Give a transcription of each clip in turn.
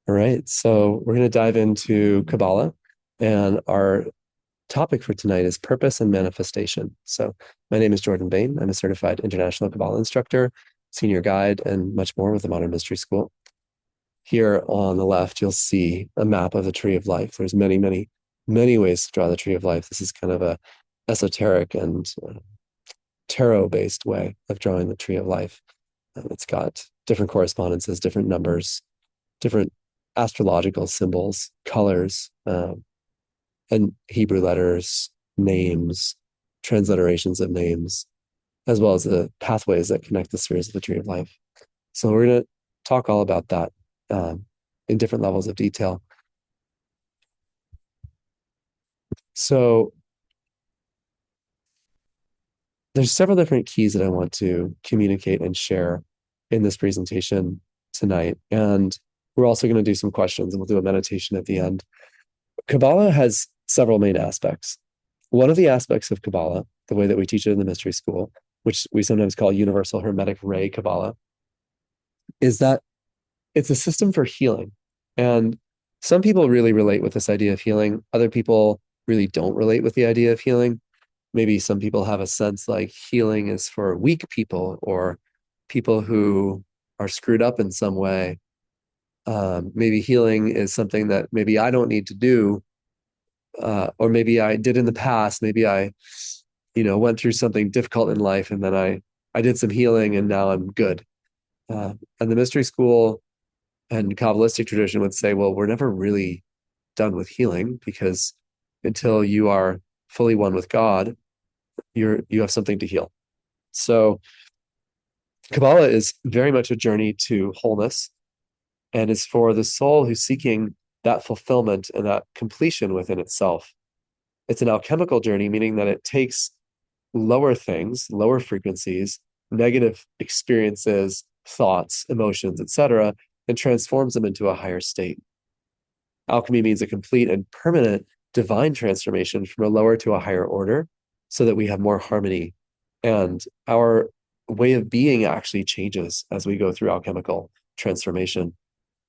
All right, so we're going to dive into Kabbalah, and our topic for tonight is purpose and manifestation. So, my name is Jordan Bain. I'm a certified international Kabbalah instructor, senior guide, and much more with the Modern Mystery School. Here on the left, you'll see a map of the Tree of Life. There's many, many, many ways to draw the Tree of Life. This is kind of a esoteric and tarot-based way of drawing the Tree of Life. It's got different correspondences, different numbers, different astrological symbols, colors, and Hebrew letters, names, transliterations of names, as well as the pathways that connect the spheres of the Tree of Life. So we're going to talk all about that in different levels of detail. So there's several different keys that I want to communicate and share in this presentation tonight. And we're also going to do some questions and we'll do a meditation at the end. Kabbalah has several main aspects. One of the aspects of Kabbalah, the way that we teach it in the mystery school, which we sometimes call universal Hermetic ray Kabbalah, is that it's a system for healing. And some people really relate with this idea of healing. Other people really don't relate with the idea of healing. Maybe some people have a sense like healing is for weak people or people who are screwed up in some way. Maybe healing is something that maybe I don't need to do, or maybe I did in the past. Maybe I, went through something difficult in life, and then I did some healing, and now I'm good. And the mystery school and Kabbalistic tradition would say, well, we're never really done with healing because until you are fully one with God, you have something to heal. So Kabbalah is very much a journey to wholeness and is for the soul who's seeking that fulfillment and that completion within itself. It's an alchemical journey, meaning that it takes lower things, lower frequencies, negative experiences, thoughts, emotions, etc., and transforms them into a higher state. Alchemy means a complete and permanent divine transformation from a lower to a higher order so that we have more harmony. And our way of being actually changes as we go through alchemical transformation.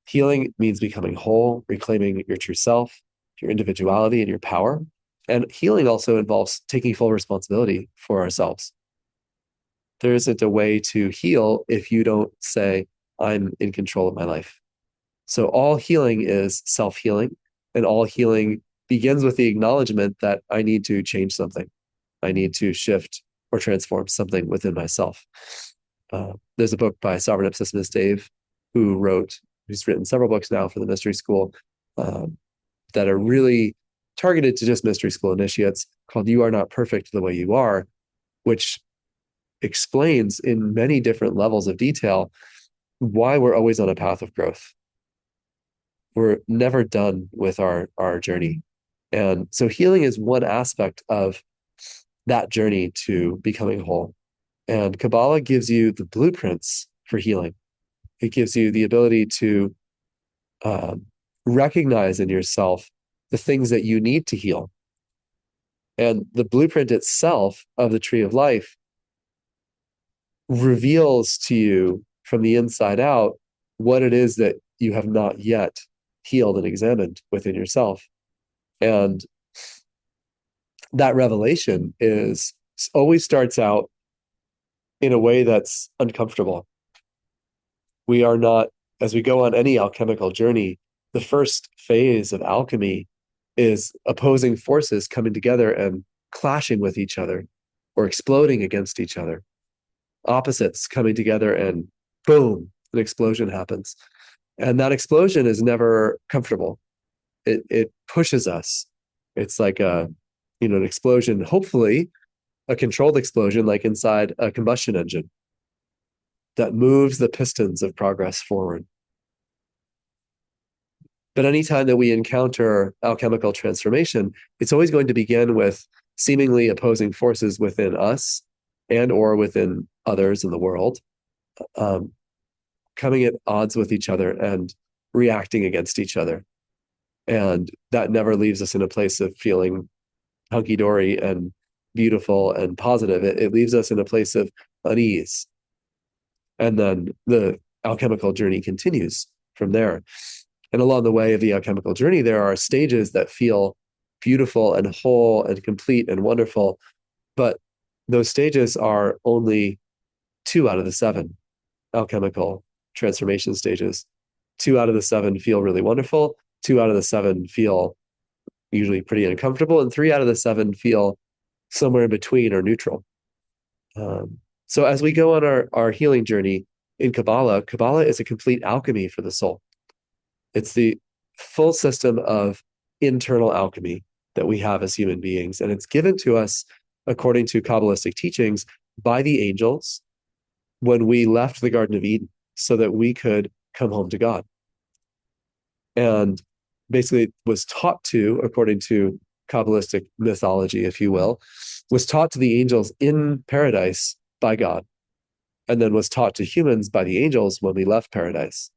Healing means becoming whole, reclaiming your true self, your individuality, and your power. And healing also involves taking full responsibility for ourselves. There isn't a way to heal if you don't say, I'm in control of my life. So all healing is self-healing, and all healing begins with the acknowledgement that I need to change something. I need to shift or transform something within myself. There's a book by Sovereign Ipsissimus Dave who's written several books now for the mystery school that are really targeted to just mystery school initiates, called You Are Not Perfect the Way You Are, which explains in many different levels of detail why we're always on a path of growth. We're never done with our journey. And so healing is one aspect of that journey to becoming whole. And Kabbalah gives you the blueprints for healing. It gives you the ability to recognize in yourself the things that you need to heal. And the blueprint itself of the Tree of Life reveals to you from the inside out what it is that you have not yet healed and examined within yourself. And that revelation always starts out in a way that's uncomfortable. We are not, as we go on any alchemical journey, the first phase of alchemy is opposing forces coming together and clashing with each other or exploding against each other. Opposites coming together and boom, an explosion happens. And that explosion is never comfortable. It pushes us. It's like an explosion, hopefully a controlled explosion like inside a combustion engine that moves the pistons of progress forward. But anytime that we encounter alchemical transformation, it's always going to begin with seemingly opposing forces within us and or within others in the world, coming at odds with each other and reacting against each other. And that never leaves us in a place of feeling hunky-dory and beautiful and positive. It leaves us in a place of unease. And then the alchemical journey continues from there. And along the way of the alchemical journey, there are stages that feel beautiful and whole and complete and wonderful. But those stages are only 2 out of the 7 alchemical transformation stages. 2 out of the 7 feel really wonderful. 2 out of the 7 feel usually pretty uncomfortable. And 3 out of the 7 feel somewhere in between or neutral. So as we go on our healing journey in Kabbalah, Kabbalah is a complete alchemy for the soul. It's the full system of internal alchemy that we have as human beings. And it's given to us, according to Kabbalistic teachings, by the angels when we left the Garden of Eden so that we could come home to God. And basically was taught to, according to Kabbalistic mythology, if you will, was taught to the angels in paradise by God, and then was taught to humans by the angels when we left paradise.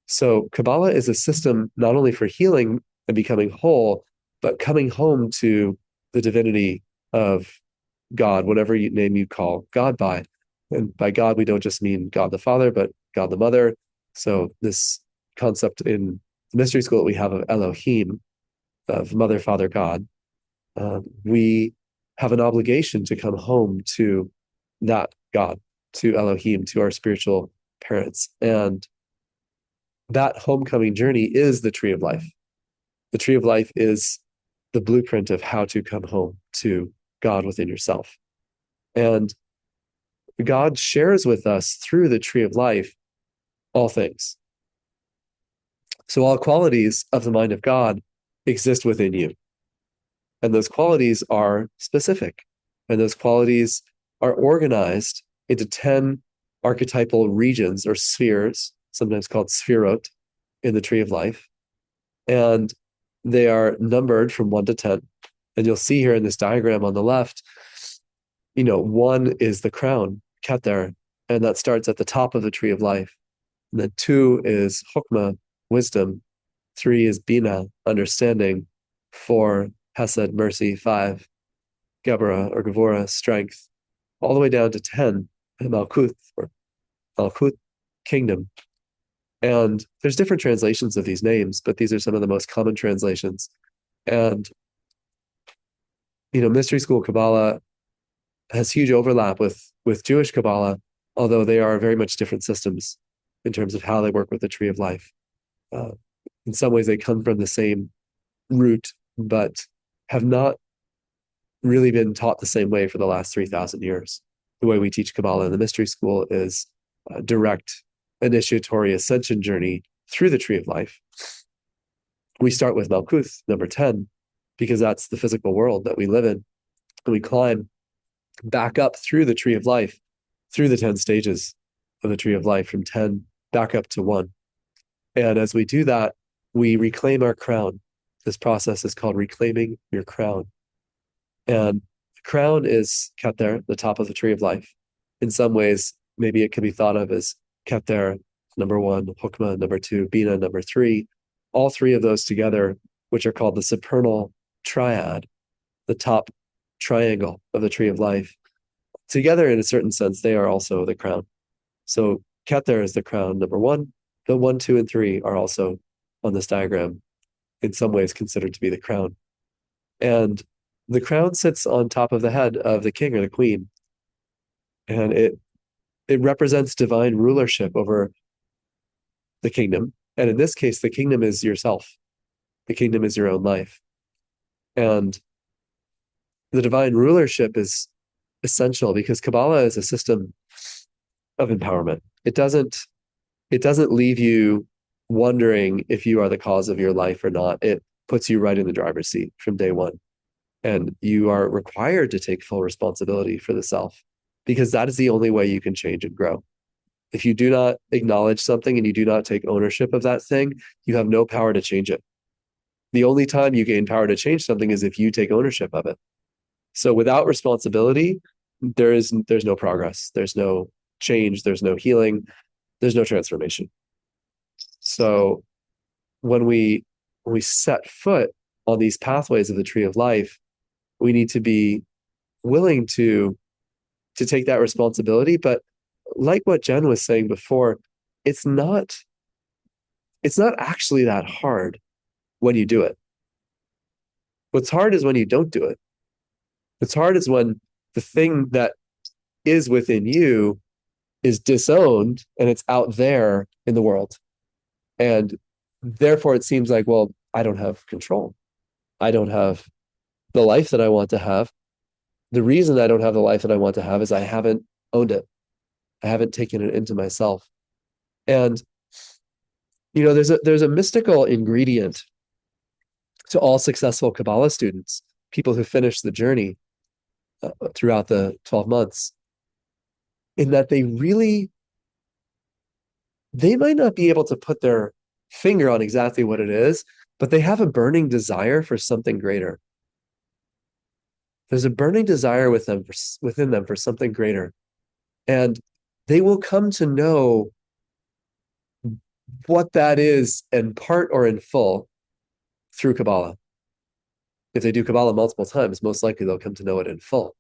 So Kabbalah is a system not only for healing and becoming whole, but coming home to the divinity of God, whatever name you call God by. And by God, we don't just mean God the Father, but God the Mother. So this concept in the mystery school that we have of Elohim, of Mother, Father, God, we have an obligation to come home to that God, to Elohim, to our spiritual parents. And that homecoming journey is the tree of life. The tree of life is the blueprint of how to come home to God within yourself. And God shares with us through the tree of life all things. So all qualities of the mind of God exist within you. And those qualities are specific. And those qualities are organized into 10 archetypal regions or spheres, sometimes called sphirot, in the tree of life. And they are numbered from 1 to 10. And you'll see here in this diagram on the left, 1 is the crown, Keter, and that starts at the top of the tree of life. And then 2 is Chokmah, wisdom. 3 is Bina, understanding. 4, Hesed, mercy. 5, Gebara or Gevora, strength. All the way down to 10, Malkuth, or Malkuth, kingdom. And there's different translations of these names, but these are some of the most common translations. And, mystery school Kabbalah has huge overlap with Jewish Kabbalah, although they are very much different systems in terms of how they work with the tree of life. In some ways, they come from the same root, but have not really been taught the same way for the last 3,000 years. The way we teach Kabbalah in the mystery school is a direct initiatory ascension journey through the tree of life. We start with Malkuth, number 10, because that's the physical world that we live in. And we climb back up through the tree of life, through the 10 stages of the tree of life, from 10 back up to 1. And as we do that, we reclaim our crown. This process is called reclaiming your crown. And the crown is Keter, the top of the tree of life. In some ways, maybe it can be thought of as Keter, number 1, Chokmah, number 2, Bina, number 3. All 3 of those together, which are called the supernal triad, the top triangle of the tree of life. Together, in a certain sense, they are also the crown. So Keter is the crown, number 1. The 1, 2, and 3 are also on this diagram, in some ways considered to be the crown. And the crown sits on top of the head of the king or the queen. And it represents divine rulership over the kingdom. And in this case, the kingdom is yourself. The kingdom is your own life. And the divine rulership is essential because Kabbalah is a system of empowerment. It doesn't leave you wondering if you are the cause of your life or not. It puts you right in the driver's seat from day one. And you are required to take full responsibility for the self, because that is the only way you can change and grow. If you do not acknowledge something and you do not take ownership of that thing, you have no power to change it. The only time you gain power to change something is if you take ownership of it. So without responsibility, there's no progress. There's no change. There's no healing. There's no transformation. So when we set foot on these pathways of the tree of life, we need to be willing to take that responsibility. But like what Jen was saying before, it's not it's not actually that hard when you do it. What's hard is when you don't do it. What's hard is when the thing that is within you is disowned and it's out there in the world. And therefore, it seems like, well, I don't have control. I don't have the life that I want to have. The reason I don't have the life that I want to have is I haven't owned it. I haven't taken it into myself. And there's a mystical ingredient to all successful Kabbalah students, people who finish the journey throughout the 12 months, in that they might not be able to put their finger on exactly what it is, but they have a burning desire for something greater. There's a burning desire within them for something greater. And they will come to know what that is in part or in full through Kabbalah. If they do Kabbalah multiple times, most likely they'll come to know it in full.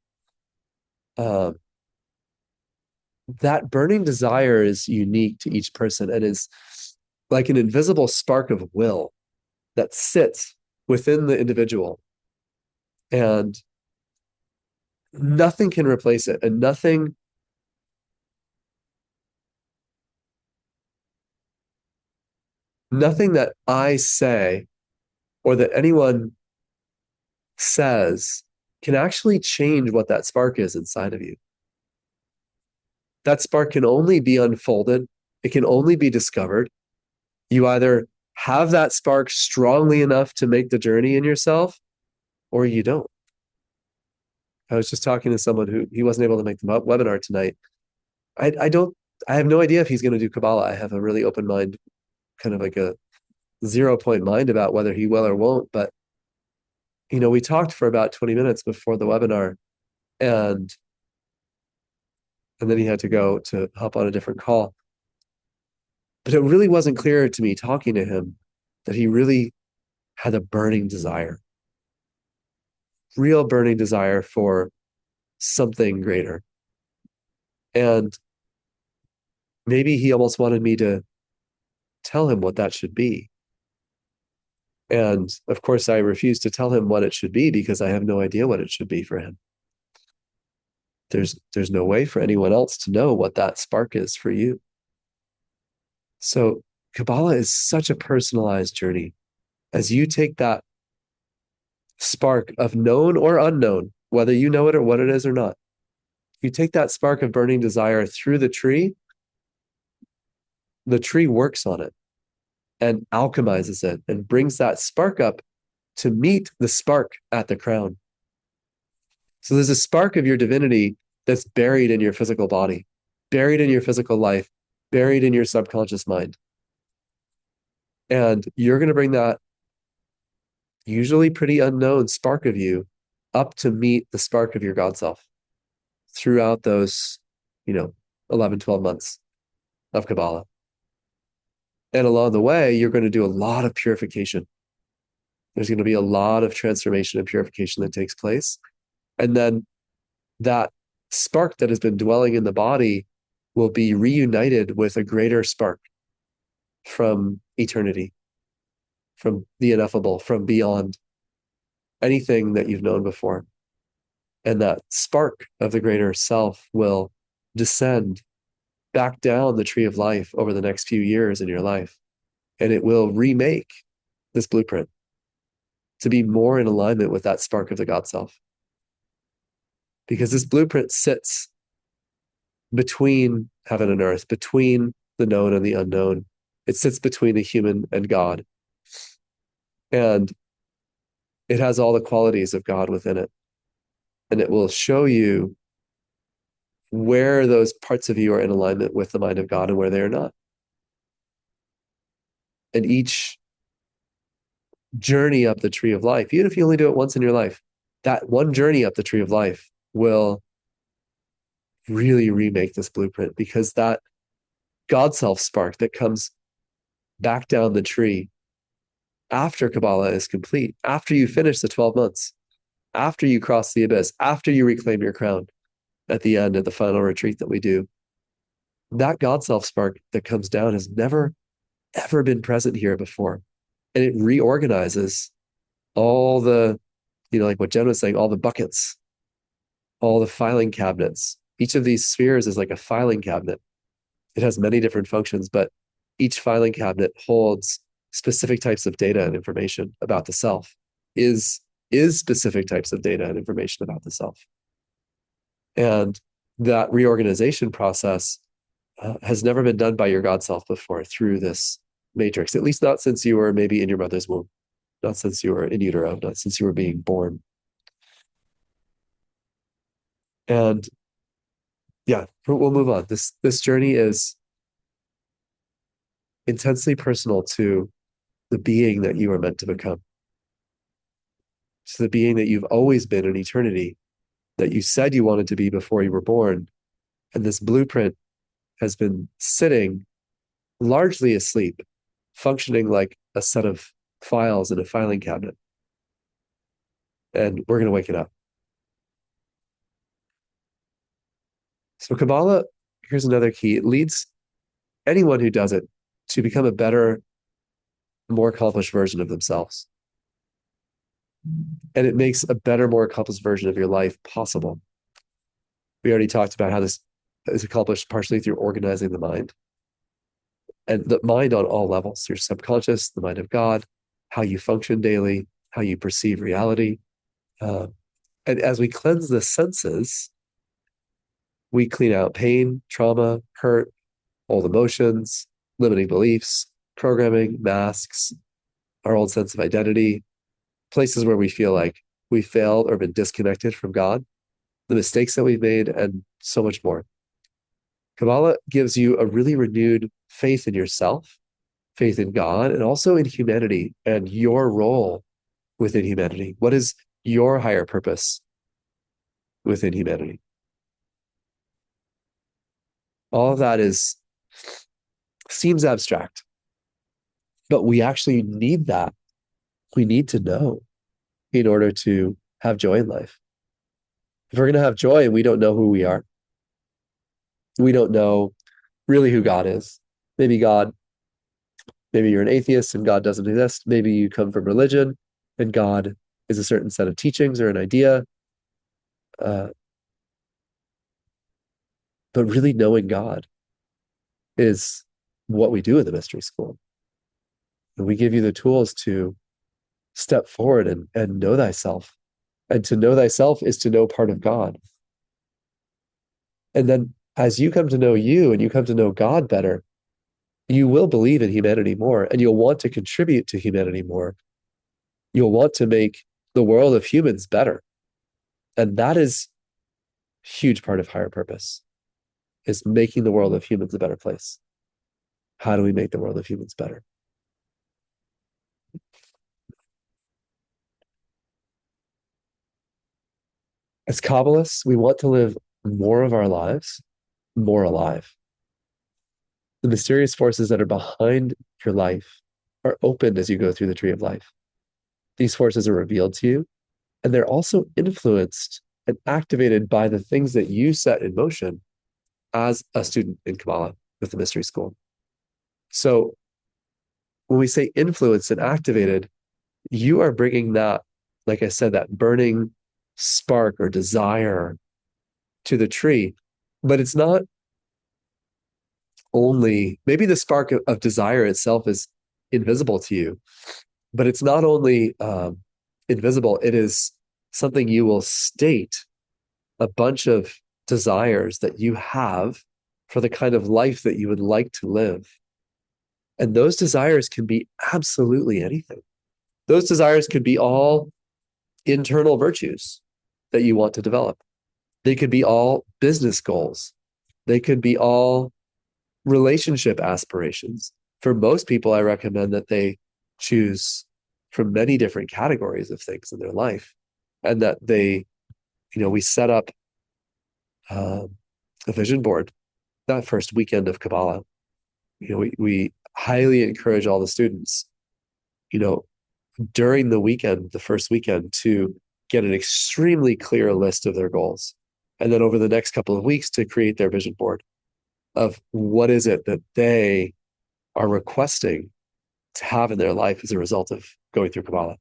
That burning desire is unique to each person and is like an invisible spark of will that sits within the individual. And nothing can replace it. And nothing that I say or that anyone says can actually change what that spark is inside of you. That spark can only be unfolded. It can only be discovered. You either have that spark strongly enough to make the journey in yourself, or you don't. I was just talking to someone who he wasn't able to make the webinar tonight. I have no idea if he's going to do Kabbalah. I have a really open mind, kind of like a 0-point mind about whether he will or won't. But, we talked for about 20 minutes before the webinar, and then he had to go to hop on a different call. But it really wasn't clear to me talking to him that he really had a burning desire, real burning desire for something greater. And maybe he almost wanted me to tell him what that should be. And of course, I refused to tell him what it should be because I have no idea what it should be for him. There's no way for anyone else to know what that spark is for you. So Kabbalah is such a personalized journey. As you take that spark of known or unknown, whether you know it or what it is or not, you take that spark of burning desire through the tree works on it and alchemizes it and brings that spark up to meet the spark at the crown. So there's a spark of your divinity that's buried in your physical body, buried in your physical life, buried in your subconscious mind. And you're going to bring that usually pretty unknown spark of you up to meet the spark of your God self throughout those, 11, 12 months of Kabbalah. And along the way, you're going to do a lot of purification. There's going to be a lot of transformation and purification that takes place. And then that spark that has been dwelling in the body will be reunited with a greater spark from eternity, from the ineffable, from beyond anything that you've known before. And that spark of the greater self will descend back down the tree of life over the next few years in your life. And it will remake this blueprint to be more in alignment with that spark of the God self. Because this blueprint sits between heaven and earth, between the known and the unknown. It sits between the human and God. And it has all the qualities of God within it. And it will show you where those parts of you are in alignment with the mind of God and where they are not. And each journey up the tree of life, even if you only do it once in your life, that one journey up the tree of life will really remake this blueprint, because that God self spark that comes back down the tree after Kabbalah is complete, after you finish the 12 months, after you cross the abyss, after you reclaim your crown at the end of the final retreat that we do, that God self spark that comes down has never ever been present here before. And it reorganizes all the, like what Jen was saying, all the buckets, all the filing cabinets. Each of these spheres is like a filing cabinet. It has many different functions, but each filing cabinet holds specific types of data and information about the self, is specific types of data and information about the self. And that reorganization process has never been done by your God self before through this matrix, at least not since you were maybe in your mother's womb, not since you were in utero, not since you were being born. And yeah, we'll move on. This journey is intensely personal to the being that you are meant to become, to the being that you've always been in eternity, that you said you wanted to be before you were born. And this blueprint has been sitting largely asleep, functioning like a set of files in a filing cabinet. And we're going to wake it up. So Kabbalah, here's another key. It leads anyone who does it to become a better, more accomplished version of themselves. And it makes a better, more accomplished version of your life possible. We already talked about how this is accomplished partially through organizing the mind. And the mind on all levels, your subconscious, the mind of God, how you function daily, how you perceive reality. And as we cleanse the senses, we clean out pain, trauma, hurt, old emotions, limiting beliefs, programming, masks, our old sense of identity, places where we feel like we failed or been disconnected from God, the mistakes that we've made, and so much more. Kabbalah gives you a really renewed faith in yourself, faith in God, and also in humanity and your role within humanity. What is your higher purpose within humanity? All of that seems abstract, but we actually need that. We need to know in order to have joy in life. If we're going to have joy and we don't know who we are, we don't know really who God is. Maybe you're an atheist and God doesn't exist. Maybe you come from religion and God is a certain set of teachings or an idea. But really knowing God is what we do in the mystery school. And we give you the tools to step forward and know thyself. And to know thyself is to know part of God. And then as you come to know you and you come to know God better, you will believe in humanity more and you'll want to contribute to humanity more. You'll want to make the world of humans better. And that is a huge part of higher purpose, is making the world of humans a better place. How do we make the world of humans better? As Kabbalists, we want to live more of our lives more alive. The mysterious forces that are behind your life are opened as you go through the tree of life. These forces are revealed to you, and they're also influenced and activated by the things that you set in motion as a student in Kabbalah with the mystery school. So when we say influenced and activated, you are bringing that, like I said, that burning spark or desire to the tree. But it's not only, maybe the spark of desire itself is invisible to you, but it's not only invisible, it is something you will state a bunch of desires that you have for the kind of life that you would like to live. And those desires can be absolutely anything. Those desires could be all internal virtues that you want to develop. They could be all business goals. They could be all relationship aspirations. For most people, I recommend that they choose from many different categories of things in their life, and that we set up a vision board that first weekend of Kabbalah. We highly encourage all the students, during the weekend, the first weekend, to get an extremely clear list of their goals. And then over the next couple of weeks to create their vision board of what is it that they are requesting to have in their life as a result of going through Kabbalah.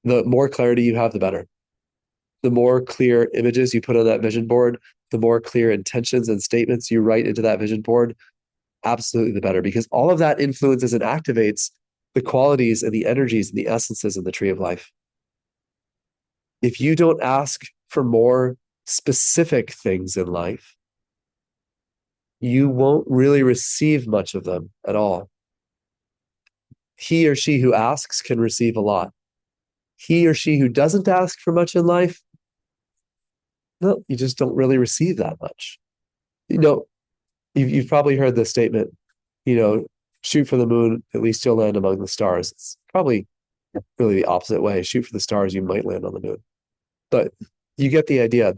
The more clarity you have, the better. The more clear images you put on that vision board, the more clear intentions and statements you write into that vision board, absolutely the better, because all of that influences and activates the qualities and the energies and the essences in the tree of life. If you don't ask for more specific things in life, you won't really receive much of them at all. He or she who asks can receive a lot. He or she who doesn't ask for much in life, no, you just don't really receive that much. You know, you've probably heard this statement, shoot for the moon, at least you'll land among the stars. It's probably really the opposite way. Shoot for the stars, you might land on the moon. But you get the idea.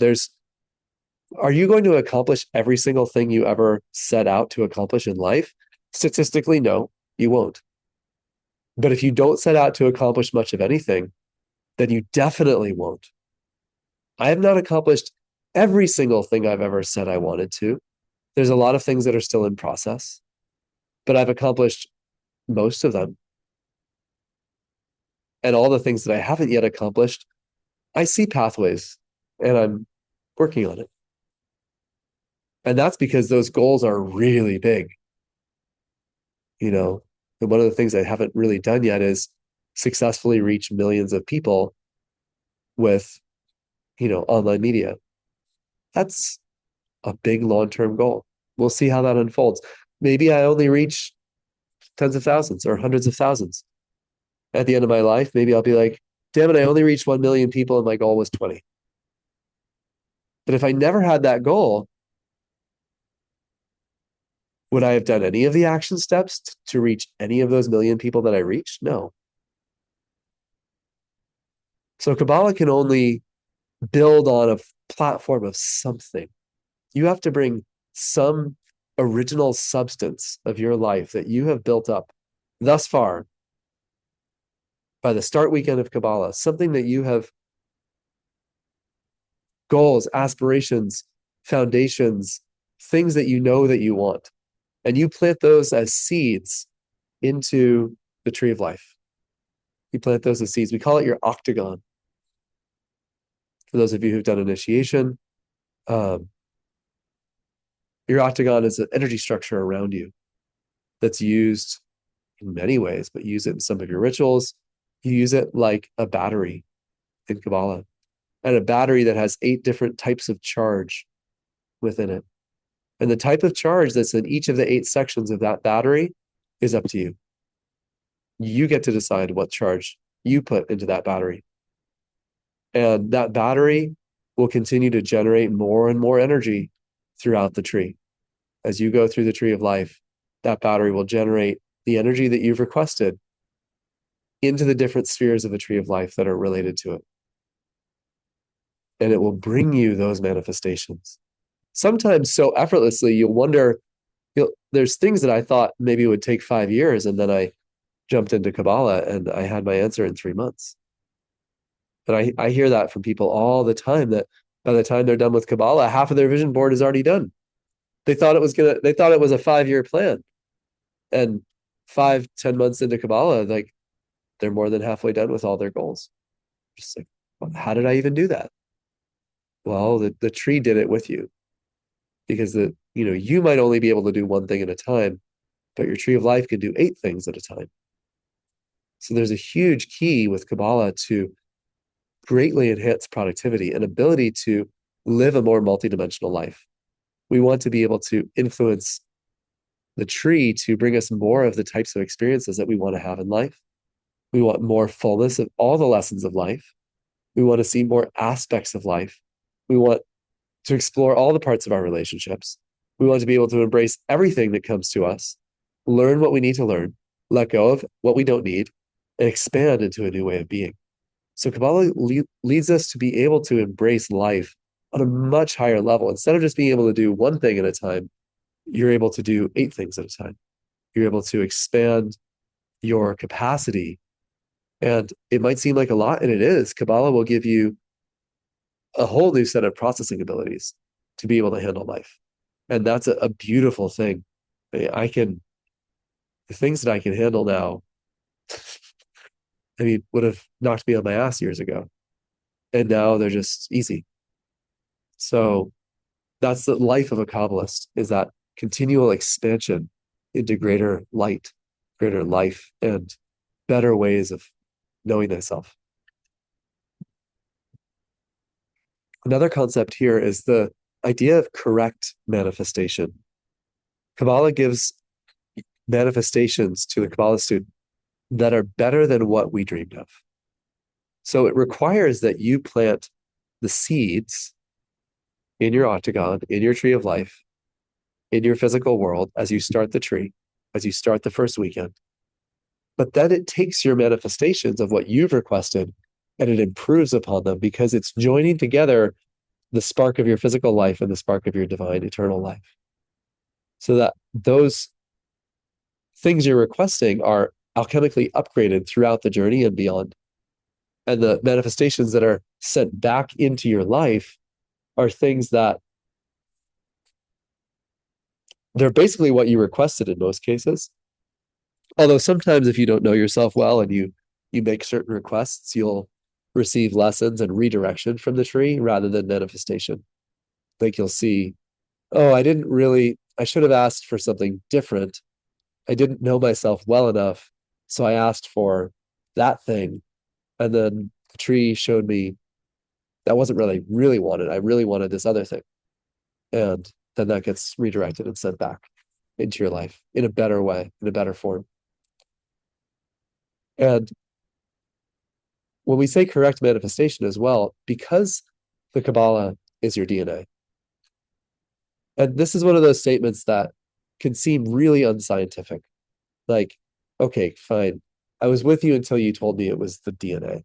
Are you going to accomplish every single thing you ever set out to accomplish in life? Statistically, no, you won't. But if you don't set out to accomplish much of anything, then you definitely won't. I have not accomplished every single thing I've ever said I wanted to. There's a lot of things that are still in process, but I've accomplished most of them. And all the things that I haven't yet accomplished, I see pathways and I'm working on it. And that's because those goals are really big. And one of the things I haven't really done yet is successfully reach millions of people with, online media. That's a big long-term goal. We'll see how that unfolds. Maybe I only reach tens of thousands or hundreds of thousands. At the end of my life, maybe I'll be like, damn it, I only reached 1 million people and my goal was 20. But if I never had that goal, would I have done any of the action steps to reach any of those million people that I reached? No. So Kabbalah can only build on a platform of something. You have to bring some original substance of your life that you have built up thus far by the start weekend of Kabbalah, something that you have goals, aspirations, foundations, things that you know that you want. And you plant those as seeds into the tree of life. You plant those as seeds. We call it your octagon. For those of you who've done initiation, your octagon is an energy structure around you that's used in many ways, but use it in some of your rituals. You use it like a battery in Kabbalah, and a battery that has 8 different types of charge within it. And the type of charge that's in each of the 8 sections of that battery is up to you. You get to decide what charge you put into that battery. And that battery will continue to generate more and more energy throughout the tree. As you go through the tree of life, that battery will generate the energy that you've requested into the different spheres of the tree of life that are related to it. And it will bring you those manifestations. Sometimes so effortlessly, you'll wonder, there's things that I thought maybe it would take 5 years, and then I jumped into Kabbalah and I had my answer in 3 months. But I hear that from people all the time, that by the time they're done with Kabbalah, half of their vision board is already done. They thought it was a 5-year plan. And 5-10 months into Kabbalah, like, they're more than halfway done with all their goals. Just like, well, how did I even do that? Well, the tree did it with you, because you might only be able to do one thing at a time, but your tree of life can do 8 things at a time. So there's a huge key with Kabbalah to greatly enhance productivity and ability to live a more multidimensional life. We want to be able to influence the tree to bring us more of the types of experiences that we want to have in life. We want more fullness of all the lessons of life. We want to see more aspects of life. We want to explore all the parts of our relationships. We want to be able to embrace everything that comes to us, learn what we need to learn, let go of what we don't need, and expand into a new way of being. So Kabbalah leads us to be able to embrace life on a much higher level. Instead of just being able to do one thing at a time, you're able to do 8 things at a time. You're able to expand your capacity. And it might seem like a lot, and it is. Kabbalah will give you a whole new set of processing abilities to be able to handle life. And that's a beautiful thing. I can The things that I can handle now, I mean, would have knocked me on my ass years ago. And now they're just easy. So that's the life of a Kabbalist, is that continual expansion into greater light, greater life, and better ways of knowing thyself. Another concept here is the idea of correct manifestation. Kabbalah gives manifestations to the Kabbalah student that are better than what we dreamed of. So it requires that you plant the seeds in your octagon, in your tree of life, in your physical world as you start the tree, as you start the first weekend. But then it takes your manifestations of what you've requested and it improves upon them because it's joining together the spark of your physical life and the spark of your divine eternal life. So that those things you're requesting are alchemically upgraded throughout the journey and beyond. And the manifestations that are sent back into your life are things that they're basically what you requested in most cases. Although sometimes if you don't know yourself well and you make certain requests, you'll receive lessons and redirection from the tree rather than manifestation. Like you'll see, oh, I should have asked for something different. I didn't know myself well enough. So I asked for that thing. And then the tree showed me that wasn't really wanted. I really wanted this other thing. And then that gets redirected and sent back into your life in a better way, in a better form. And when we say correct manifestation as well, because the Kabbalah is your DNA. And this is one of those statements that can seem really unscientific. Like, okay, fine. I was with you until you told me it was the DNA.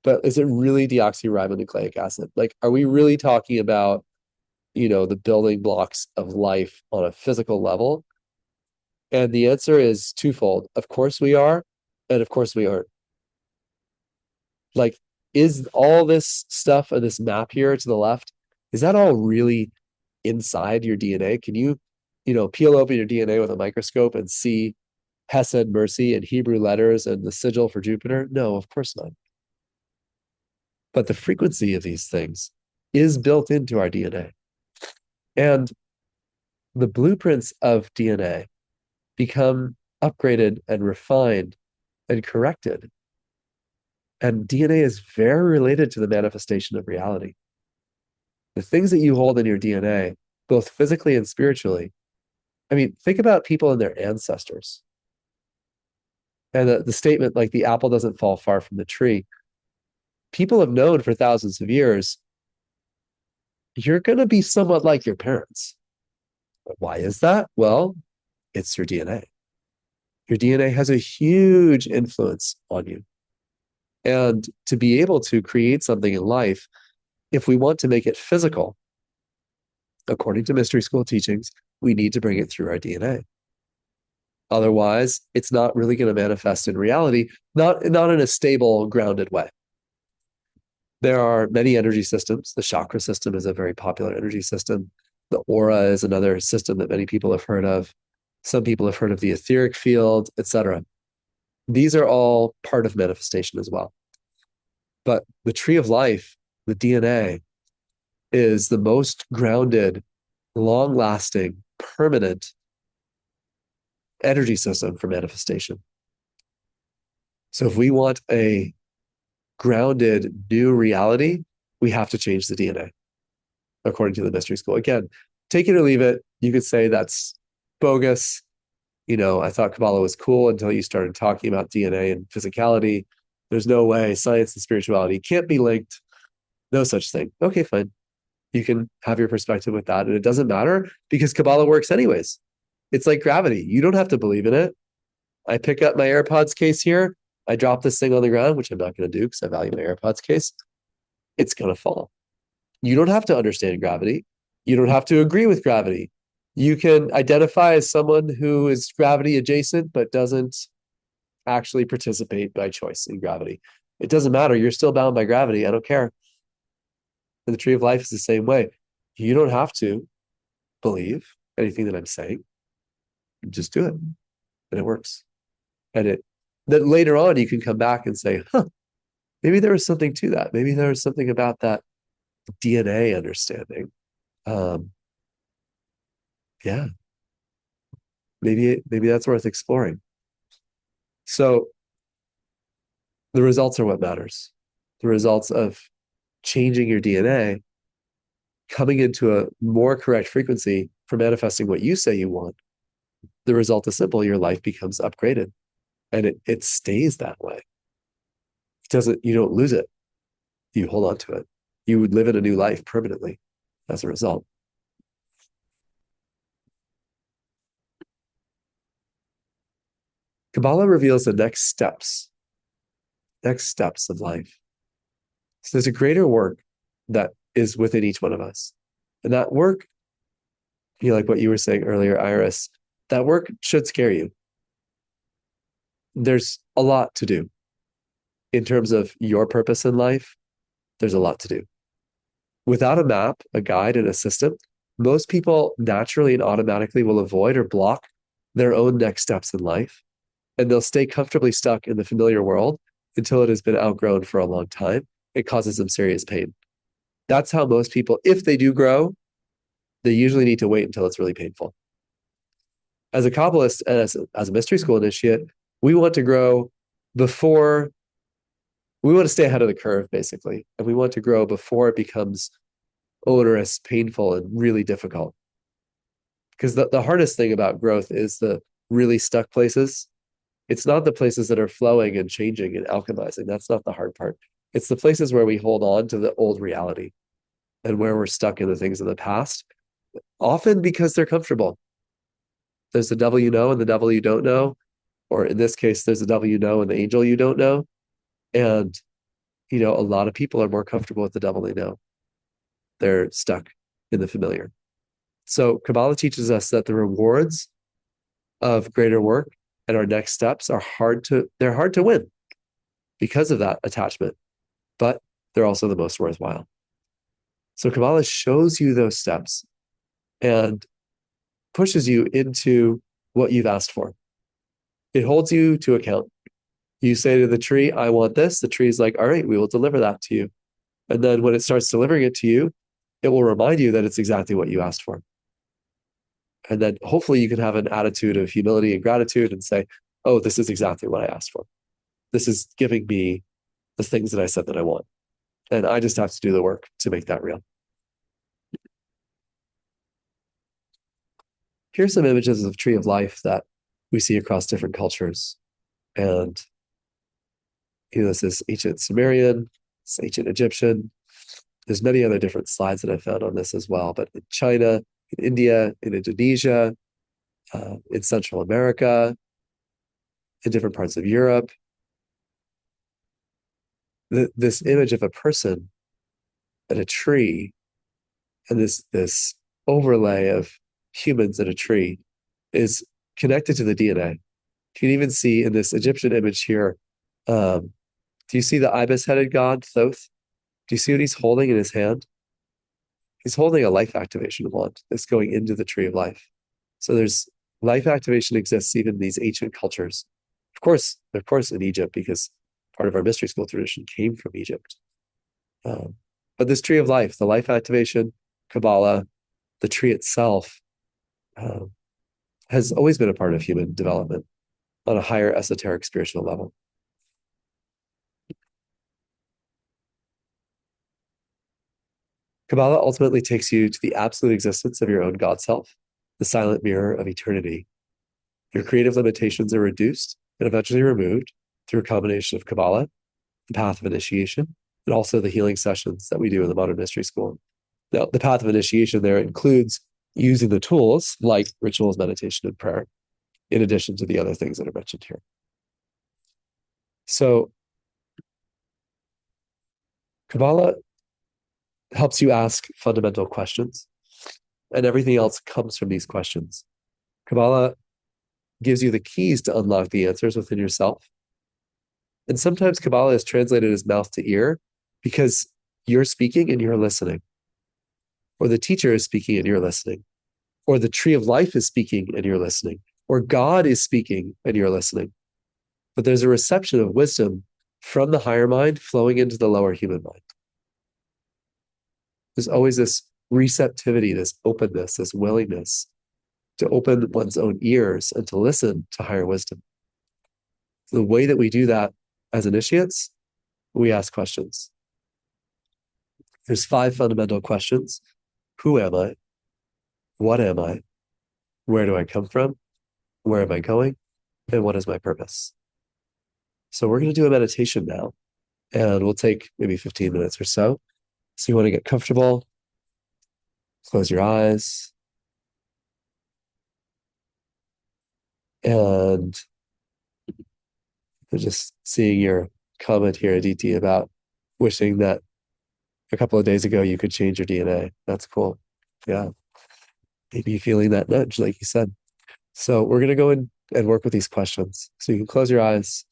But is it really deoxyribonucleic acid? Like, are we really talking about, the building blocks of life on a physical level? And the answer is twofold. Of course we are, and of course we aren't. Like, is all this stuff and this map here to the left, is that all really inside your DNA? Can you, peel open your DNA with a microscope and see Hesed, mercy, and Hebrew letters and the sigil for Jupiter? No, of course not. But the frequency of these things is built into our DNA. And the blueprints of DNA become upgraded and refined and corrected. And DNA is very related to the manifestation of reality. The things that you hold in your DNA, both physically and spiritually, I mean, think about people and their ancestors. And the statement, like the apple doesn't fall far from the tree, people have known for thousands of years, you're going to be somewhat like your parents. Why is that? Well, it's your DNA. Your DNA has a huge influence on you. And to be able to create something in life, if we want to make it physical, according to mystery school teachings, we need to bring it through our DNA. Otherwise, it's not really going to manifest in reality, not in a stable, grounded way. There are many energy systems. The chakra system is a very popular energy system. The aura is another system that many people have heard of. Some people have heard of the etheric field, etc. These are all part of manifestation as well. But the tree of life, the DNA, is the most grounded, long-lasting, permanent energy system for manifestation. So if we want a grounded new reality, we have to change the DNA, according to the mystery school. Again, take it or leave it. You could say that's bogus. I thought Kabbalah was cool until you started talking about DNA and physicality. There's no way science and spirituality can't be linked. No such thing. Okay, fine. You can have your perspective with that. And it doesn't matter because Kabbalah works anyways. It's like gravity. You don't have to believe in it. I pick up my AirPods case here. I drop this thing on the ground, which I'm not going to do because I value my AirPods case. It's going to fall. You don't have to understand gravity. You don't have to agree with gravity. You can identify as someone who is gravity adjacent, but doesn't actually participate by choice in gravity. It doesn't matter. You're still bound by gravity. I don't care. And the tree of life is the same way. You don't have to believe anything that I'm saying. Just do it. and it works. And then later on, you can come back and say, huh, maybe there was something to that. Maybe there was something about that DNA understanding. Um, yeah, maybe that's worth exploring. So the results are what matters. The results of changing your DNA, coming into a more correct frequency for manifesting what you say you want. The result is simple. Your life becomes upgraded and it stays that way. You don't lose it. You hold on to it. You would live in a new life permanently as a result. Kabbalah reveals the next steps of life. So there's a greater work that is within each one of us. And that work, like what you were saying earlier, Iris, that work should scare you. There's a lot to do. In terms of your purpose in life, there's a lot to do. Without a map, a guide, and a system, most people naturally and automatically will avoid or block their own next steps in life. And they'll stay comfortably stuck in the familiar world until it has been outgrown for a long time. It causes them serious pain. That's how most people, if they do grow, they usually need to wait until it's really painful. As a Kabbalist and as a mystery school initiate, we want to grow before, we want to stay ahead of the curve, basically. And we want to grow before it becomes onerous, painful, and really difficult. Because the hardest thing about growth is the really stuck places. It's not the places that are flowing and changing and alchemizing. That's not the hard part. It's the places where we hold on to the old reality and where we're stuck in the things of the past, often because they're comfortable. There's the devil you know and the devil you don't know. Or in this case, there's the devil you know and the angel you don't know. And, a lot of people are more comfortable with the devil they know. They're stuck in the familiar. So Kabbalah teaches us that the rewards of greater work and our next steps are hard to win because of that attachment, but they're also the most worthwhile. So Kabbalah shows you those steps and pushes you into what you've asked for. It holds you to account. You say to the tree, I want this. The tree's like, all right, we will deliver that to you. And then when it starts delivering it to you, it will remind you that it's exactly what you asked for. And then hopefully you can have an attitude of humility and gratitude and say, oh, this is exactly what I asked for. This is giving me the things that I said that I want. And I just have to do the work to make that real. Here's some images of Tree of Life that we see across different cultures. And, this is ancient Sumerian, it's ancient Egyptian. There's many other different slides that I found on this as well. But in China, in India, in Indonesia, in Central America, in different parts of Europe, this image of a person and a tree and this overlay of humans and a tree is connected to the DNA. You can even see in this Egyptian image here, do you see the ibis-headed god, Thoth? Do you see what he's holding in his hand? He's holding a life activation wand that's going into the tree of life. So there's life activation exists even in these ancient cultures. Of course, in Egypt, because part of our mystery school tradition came from Egypt. But this tree of life, the life activation, Kabbalah, the tree itself, has always been a part of human development on a higher esoteric spiritual level. Kabbalah ultimately takes you to the absolute existence of your own God self, the silent mirror of eternity. Your creative limitations are reduced and eventually removed through a combination of Kabbalah, the path of initiation, and also the healing sessions that we do in the Modern Mystery School. Now, the path of initiation there includes using the tools like rituals, meditation, and prayer, in addition to the other things that are mentioned here. So, Kabbalah helps you ask fundamental questions, and everything else comes from these questions. Kabbalah gives you the keys to unlock the answers within yourself. And sometimes Kabbalah is translated as mouth to ear because you're speaking and you're listening, or the teacher is speaking and you're listening, or the tree of life is speaking and you're listening. or God is speaking and you're listening, but there's a reception of wisdom from the higher mind flowing into the lower human mind. There's always this receptivity, this openness, this willingness to open one's own ears and to listen to higher wisdom. The way that we do that as initiates, we ask questions. There's 5 fundamental questions. Who am I? What am I? Where do I come from? Where am I going? And what is my purpose? So we're going to do a meditation now, and we'll take maybe 15 minutes or so. So you want to get comfortable, close your eyes, and just seeing your comment here, Aditi, about wishing that a couple of days ago you could change your DNA. That's cool. Yeah. Maybe feeling that nudge, like you said. So we're going to go in and work with these questions. So you can close your eyes,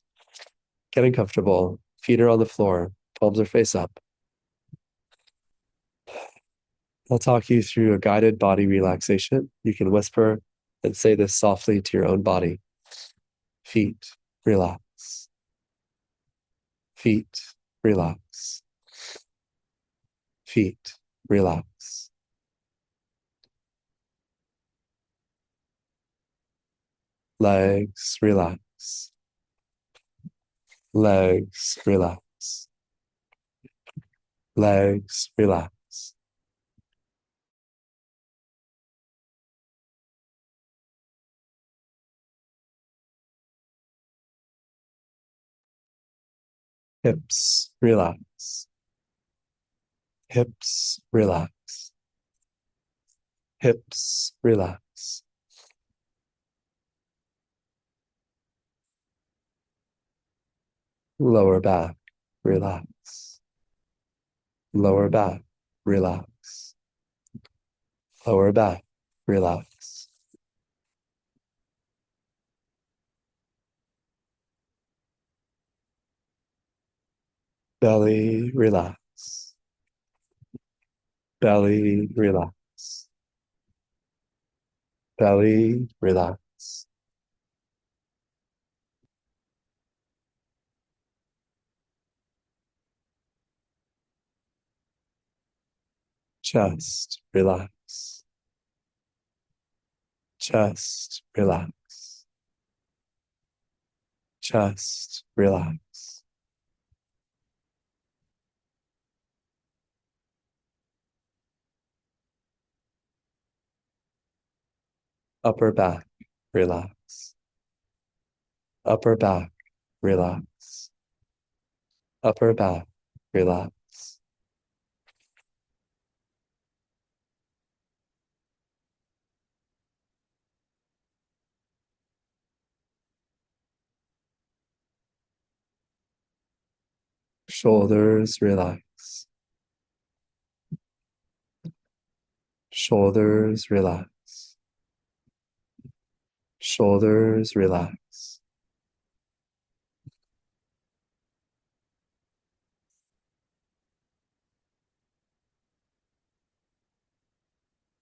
getting comfortable, feet are on the floor, palms are face up. I'll talk you through a guided body relaxation. You can whisper and say this softly to your own body. Feet, relax. Feet, relax. Feet, relax. Legs, relax. Legs, relax. Legs, relax. Hips, relax. Hips, relax. Hips, relax. Lower back, relax. Lower back, relax. Lower back, relax. Belly, relax. Belly, relax. Belly, relax. Chest, relax. Chest, relax. Chest, relax. Upper back, relax. Upper back, relax. Upper back, relax. Shoulders, relax. Shoulders, relax. Shoulders, relax.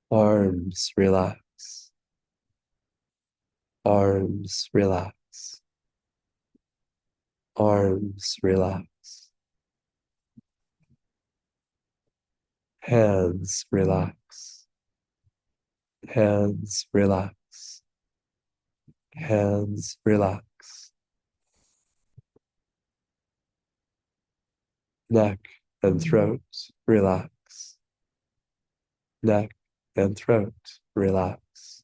Arms, relax. Arms, relax. Arms, relax. Hands, relax. Hands, relax. Hands, relax. Neck and throat, relax. Neck and throat, relax.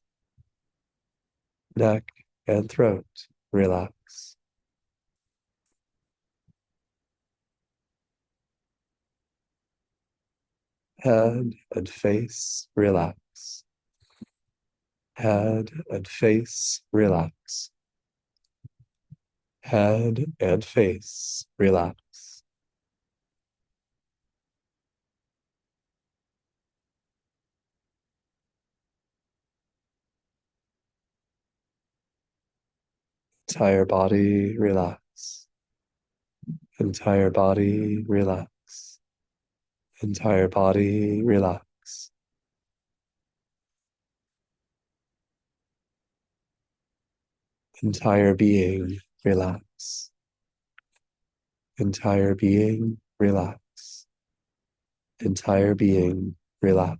Neck and throat, relax. Head and face, relax. Head and face, relax. Head and face, relax. Entire body, relax. Entire body, relax. Entire body, relax. Entire being, relax. Entire being, relax. Entire being, relax.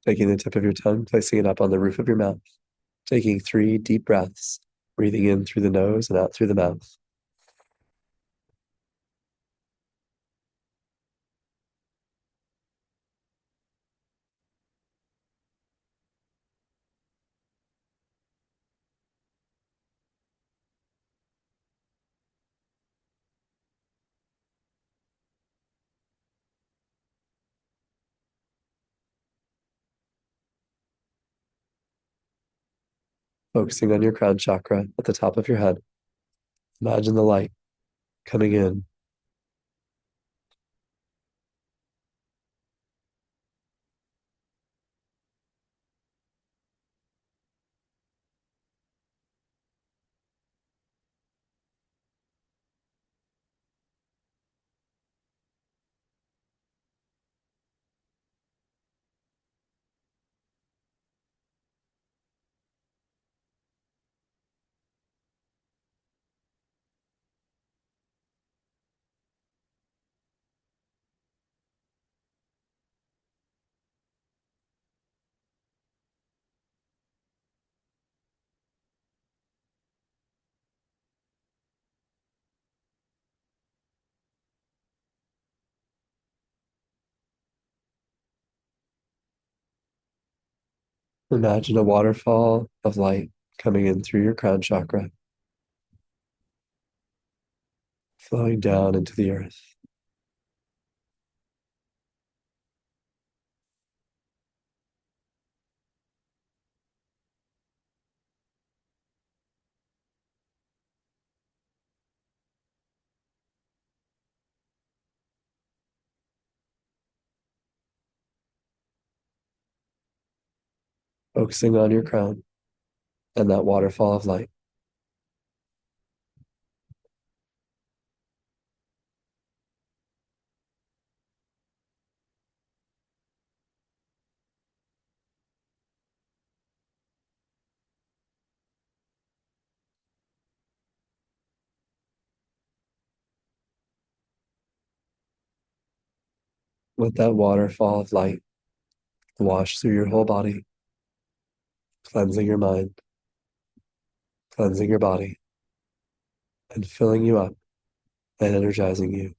Taking the tip of your tongue, placing it up on the roof of your mouth. Taking 3 deep breaths, breathing in through the nose and out through the mouth. Focusing on your crown chakra at the top of your head. Imagine the light coming in, imagine a waterfall of light coming in through your crown chakra, flowing down into the earth. Focusing on your crown and that waterfall of light. Let that waterfall of light wash through your whole body, cleansing your mind, cleansing your body, and filling you up and energizing you.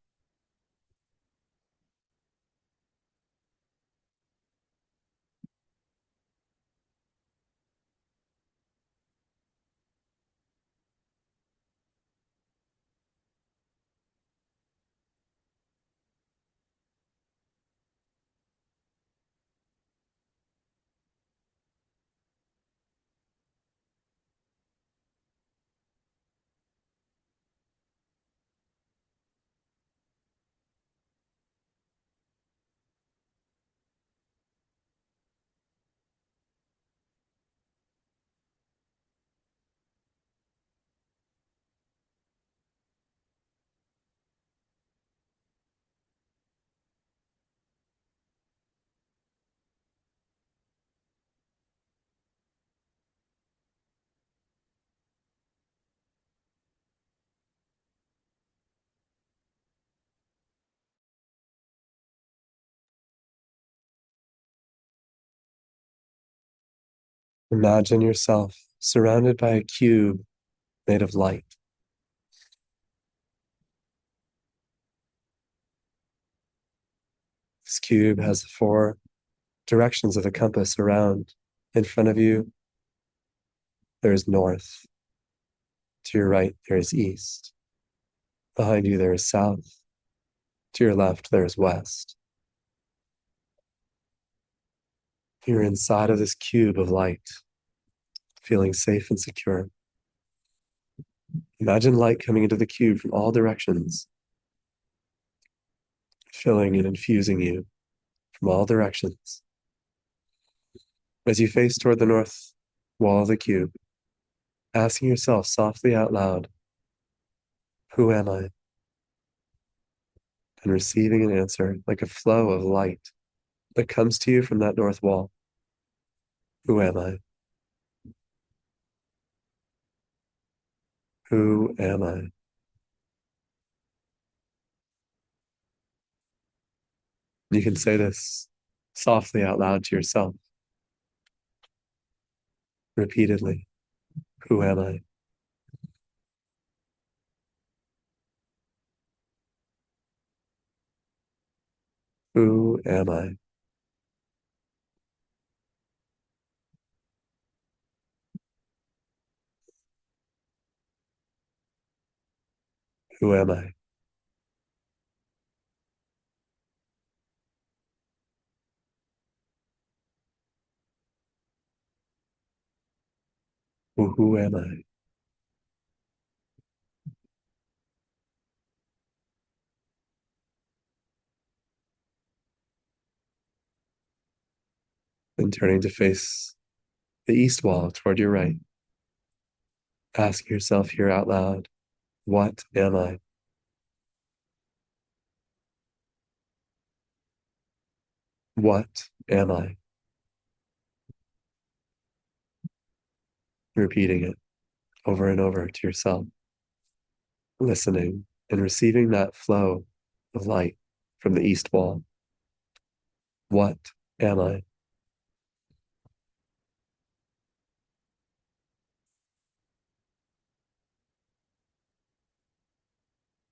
Imagine yourself surrounded by a cube made of light. This cube has 4 directions of a compass around. In front of you, there is north. To your right, there is east. Behind you, there is south. To your left, there is west. You're inside of this cube of light, feeling safe and secure. Imagine light coming into the cube from all directions, filling and infusing you from all directions. As you face toward the north wall of the cube, asking yourself softly out loud, who am I? And receiving an answer like a flow of light that comes to you from that north wall. Who am I? Who am I? You can say this softly out loud to yourself, repeatedly. Who am I? Who am I? Who am I? Who am I? And turning to face the east wall toward your right, asking yourself here out loud, what am I? What am I? Repeating it over and over to yourself, listening and receiving that flow of light from the east wall. What am I?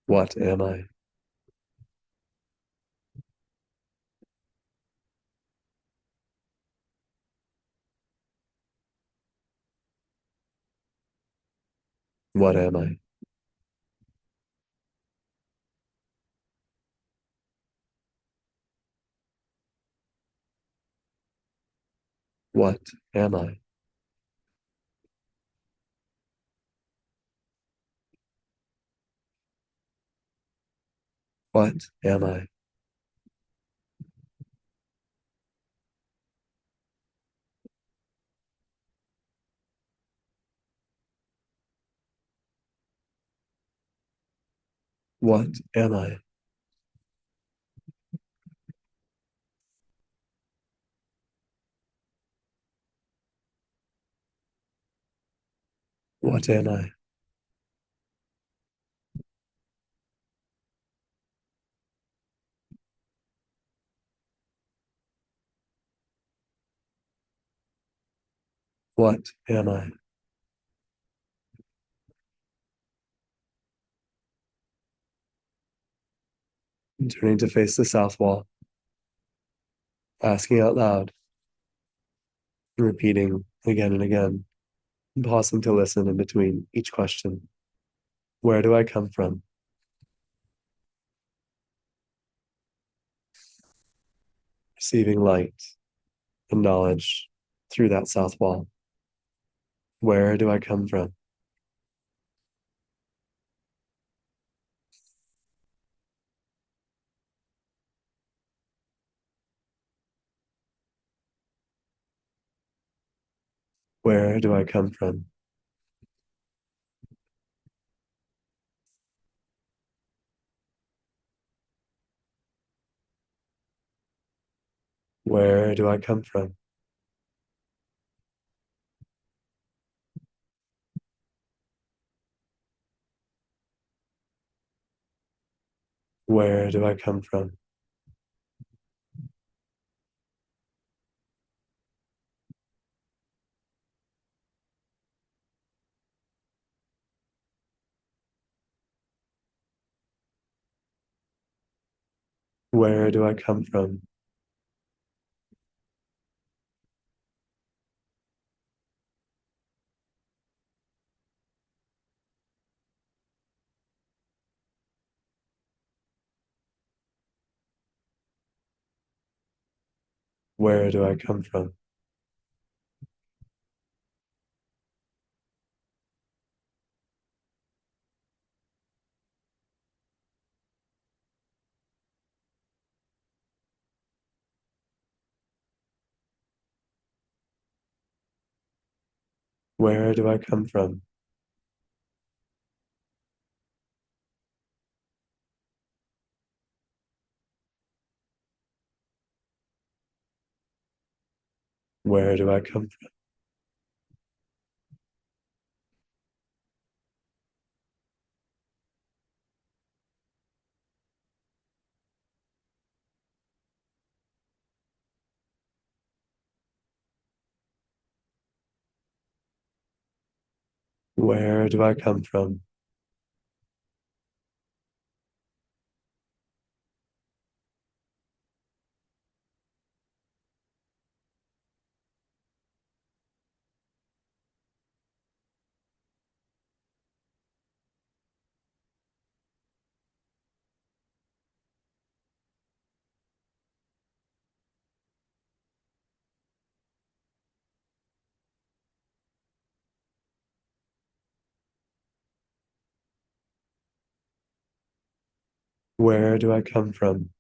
What am I? What am I? What am I? What am I? What am I? What am I? What am I? And turning to face the south wall, asking out loud, repeating again and again, and pausing to listen in between each question. Where do I come from? Receiving light and knowledge through that south wall. Where do I come from? Where do I come from? Where do I come from? Where do I come from? Where do I come from? Where do I come from? Where do I come from? Where do I come from? Where do I come from? Where do I come from?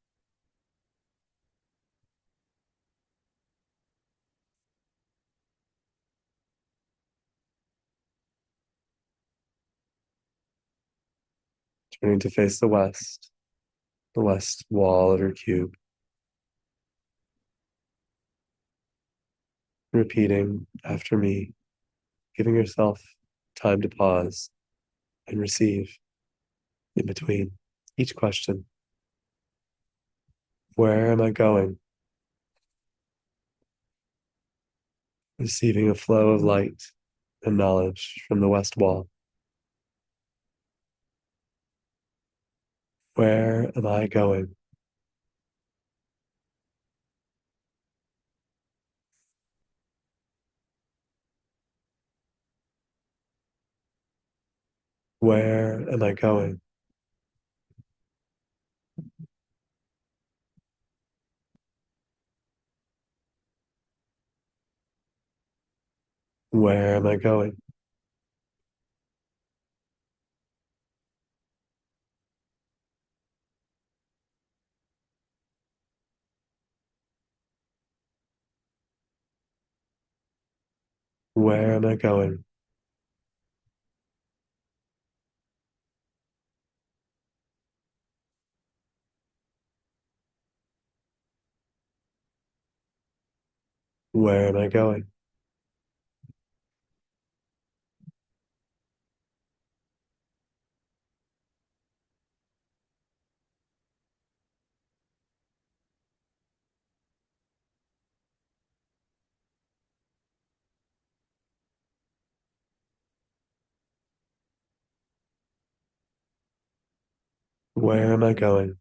Turning to face the west wall of your cube, repeating after me, giving yourself time to pause and receive in between each question. Where am I going? Receiving a flow of light and knowledge from the west wall. Where am I going? Where am I going? Where am I going? Where am I going? Where am I going? Where am I going?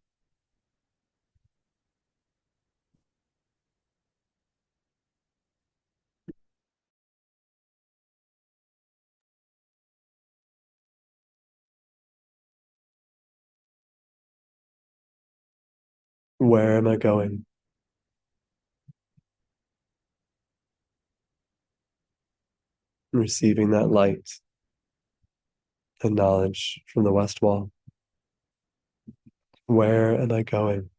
Where am I going? Receiving that light and knowledge from the west wall. Where am I going?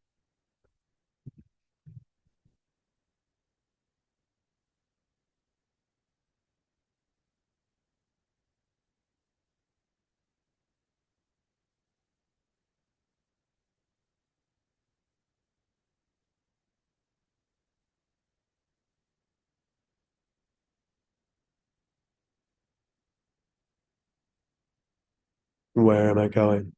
Where am I going?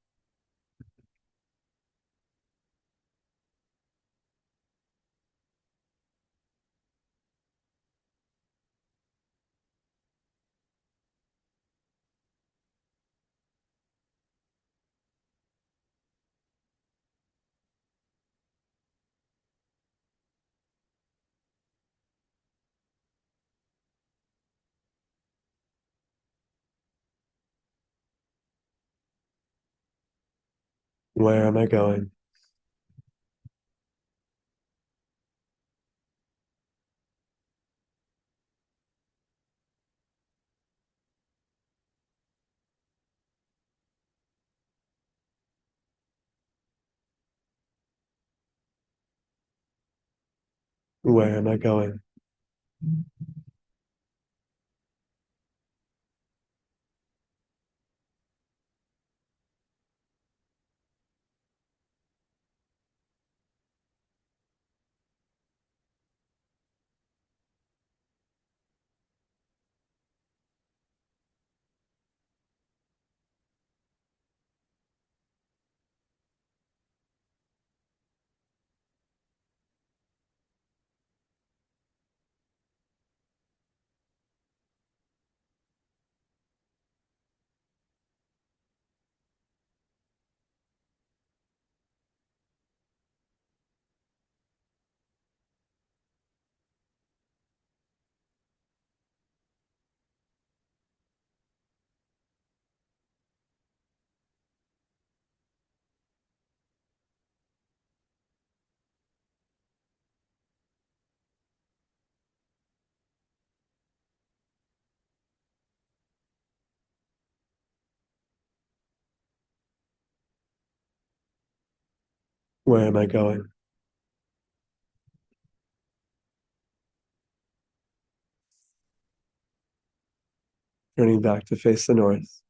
Where am I going? Where am I going? Where am I going? Turning back to face the north,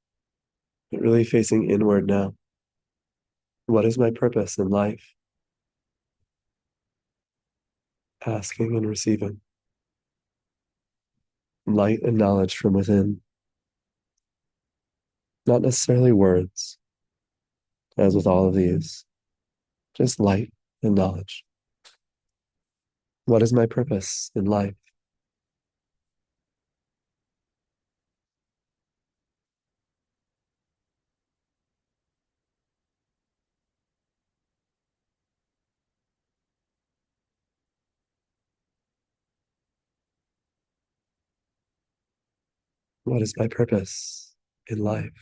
but really facing inward now. What is my purpose in life? Asking and receiving light and knowledge from within, not necessarily words, as with all of these, just light and knowledge. What is my purpose in life? What is my purpose in life?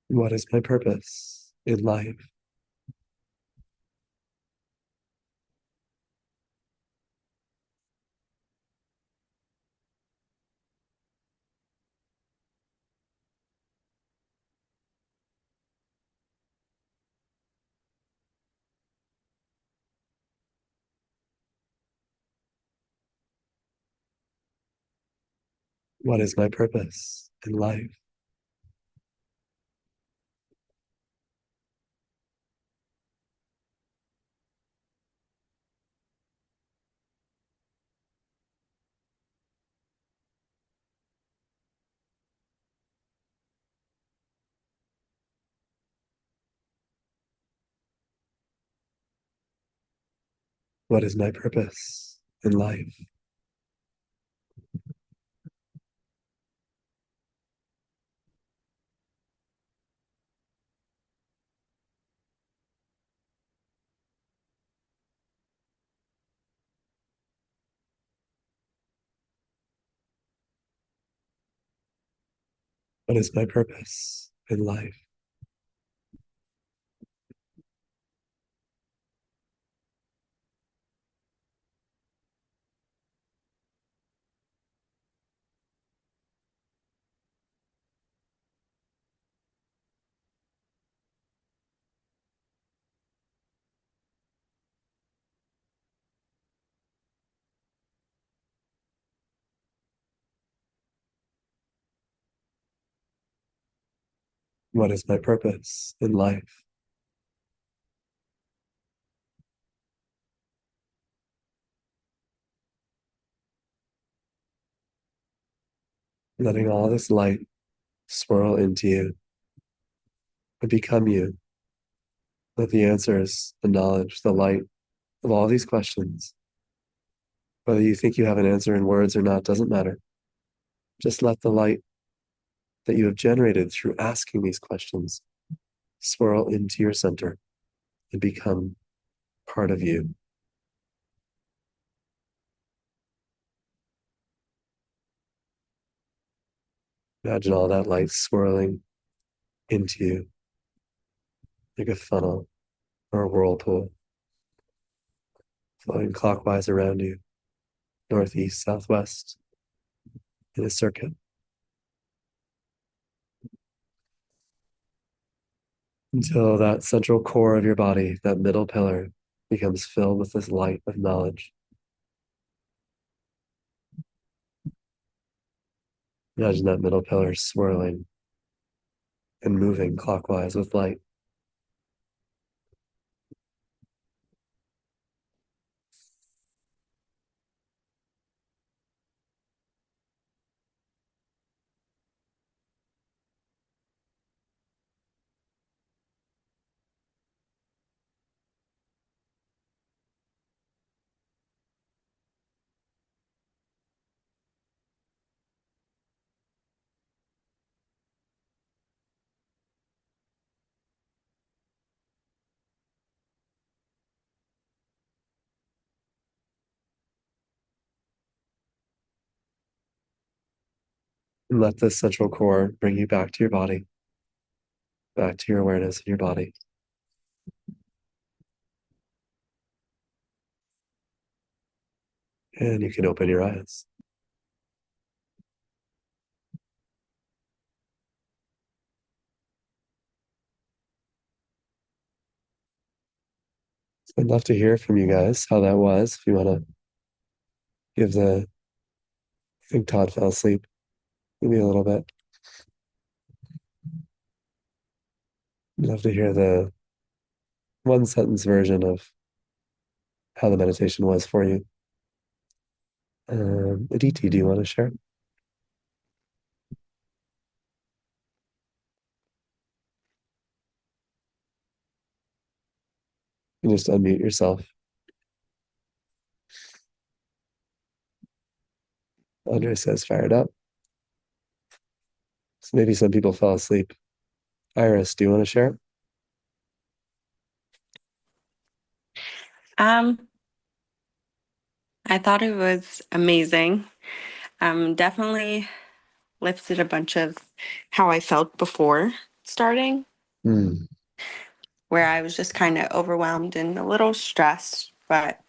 What is my purpose in life? What is my purpose in life? What is my purpose in life? What is my purpose in life? What is my purpose in life? Letting all this light swirl into you and become you. Let the answers, the knowledge, the light of all these questions, whether you think you have an answer in words or not, doesn't matter. Just let the light that you have generated through asking these questions swirl into your center and become part of you. Imagine all that light swirling into you like a funnel or a whirlpool, flowing clockwise around you, northeast, southwest, in a circuit, until that central core of your body, that middle pillar, becomes filled with this light of knowledge. Imagine that middle pillar swirling and moving clockwise with light. And let this central core bring you back to your body, back to your awareness in your body. And you can open your eyes. So I'd love to hear from you guys how that was. If you want to give I think Todd fell asleep maybe a little bit. I'd love to hear the one sentence version of how the meditation was for you. Aditi, do you want to share? You just unmute yourself. Andre says fired up. So maybe some people fell asleep. Iris, do you want to share? Um, I thought it was amazing. Definitely lifted a bunch of how I felt before starting, Mm, where I was just kind of overwhelmed and a little stressed, but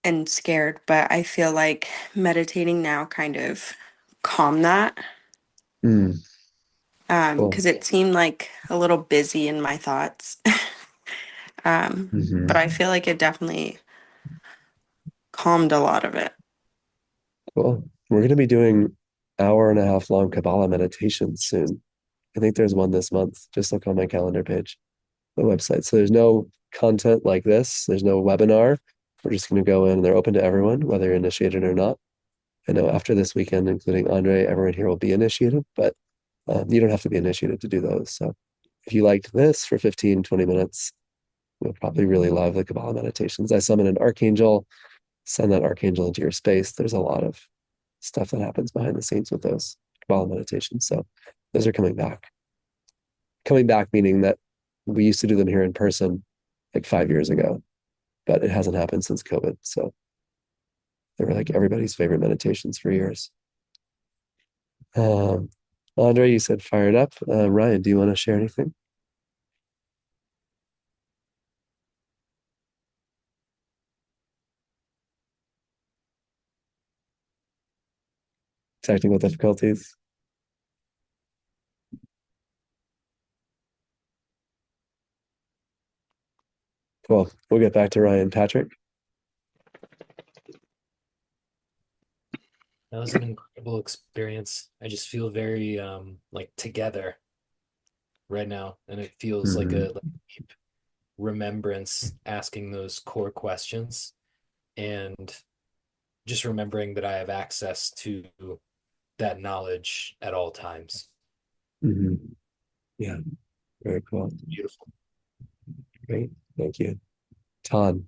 and scared. But I feel like meditating now kind of calm that. mm, cool. Because it seemed like a little busy in my thoughts. But I Hmm. feel like it definitely calmed a lot of it. Cool. We're going to be doing hour and a half long Kabbalah meditations soon. I think there's one this month. Just look on my calendar page, the website. So there's no content like this. There's no webinar. We're just going to go in and they're open to everyone, whether you're initiated or not. I know after this weekend, including Andre, everyone here will be initiated, but you don't have to be initiated to do those. So if you liked this for 15, 20 minutes, you'll probably really love the Kabbalah meditations. I summon an archangel, send that archangel into your space. There's a lot of stuff that happens behind the scenes with those Kabbalah meditations. So those are coming back. Coming back meaning that we used to do them here in person like 5 years ago, but it hasn't happened since COVID. So they were like everybody's favorite meditations for years. Um, Andre, you said fired up. Ryan, do you want to share anything? Technical difficulties? Cool. We'll get back to Ryan. Patrick? That was an incredible experience. I just feel very like together right now, and it feels like Mm-hmm. a deep remembrance asking those core questions and just remembering that I have access to that knowledge at all times. Mm-hmm. Yeah, very cool. Beautiful. Great. Thank you. Todd.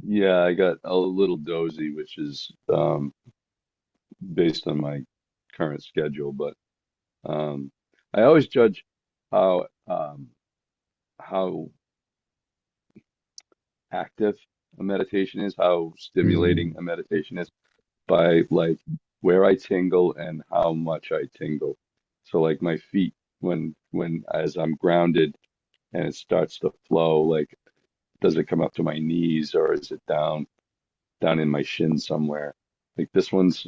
Yeah, I got a little dozy, which is based on my current schedule, but um, I always judge how how active a meditation is, how Mm-hmm. stimulating a meditation is by like where I tingle and how much I tingle. So like my feet when as I'm grounded and it starts to flow, like does it come up to my knees or is it down in my shin somewhere? Like this one's